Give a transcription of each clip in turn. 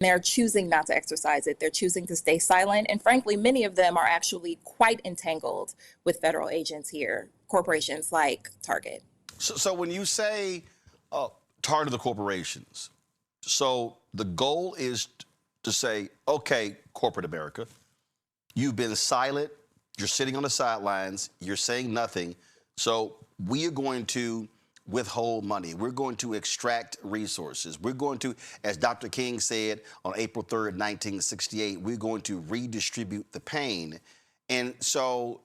They're choosing not to exercise it. They're choosing to stay silent. And frankly, many of them are actually quite entangled with federal agents here, corporations like Target. So when you say target the corporations, so the goal is to say, okay, corporate America, you've been silent, you're sitting on the sidelines, you're saying nothing. So we are going to withhold money. We're going to extract resources. We're going to, as Dr. King said on April 3rd, 1968, we're going to redistribute the pain. And so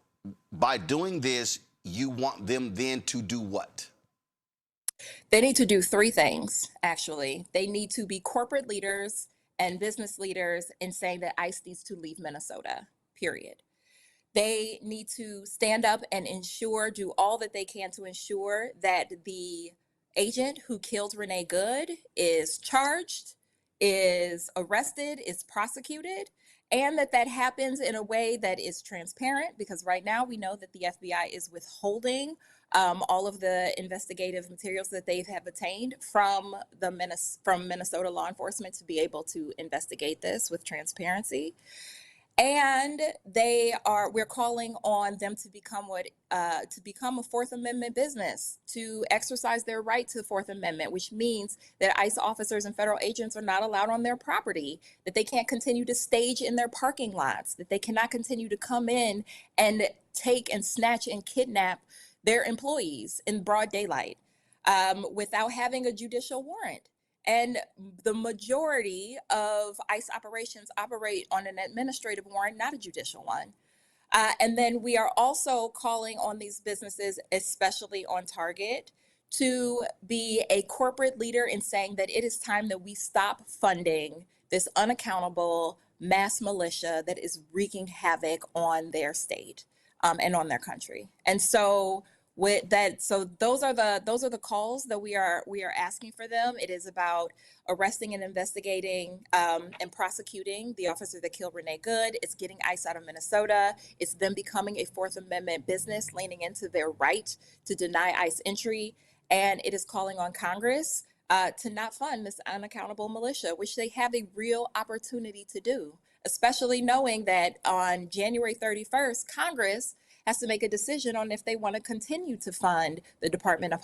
by doing this, you want them then to do what? They need to do three things, actually. They need to be corporate leaders and business leaders in saying that ICE needs to leave Minnesota, period. They need to stand up and do all that they can to ensure that the agent who killed Renee Good is charged, is arrested, is prosecuted, and that happens in a way that is transparent, because right now we know that the FBI is withholding all of the investigative materials that they have obtained from Minnesota law enforcement to be able to investigate this with transparency. And we're calling on them to become a Fourth Amendment business, to exercise their right to the Fourth Amendment, which means that ICE officers and federal agents are not allowed on their property, that they can't continue to stage in their parking lots, that they cannot continue to come in and take and snatch and kidnap their employees in broad daylight without having a judicial warrant. And the majority of ICE operations operate on an administrative warrant, not a judicial one. And then we are also calling on these businesses, especially on Target, to be a corporate leader in saying that it is time that we stop funding this unaccountable mass militia that is wreaking havoc on their state and on their country. And so those are the calls that we are asking for them. It is about arresting and investigating and prosecuting the officer that killed Renee Good. It's getting ICE out of Minnesota. It's them becoming a Fourth Amendment business, leaning into their right to deny ICE entry. And it is calling on Congress to not fund this unaccountable militia, which they have a real opportunity to do, especially knowing that on January 31st, Congress has to make a decision on if they want to continue to fund the Department of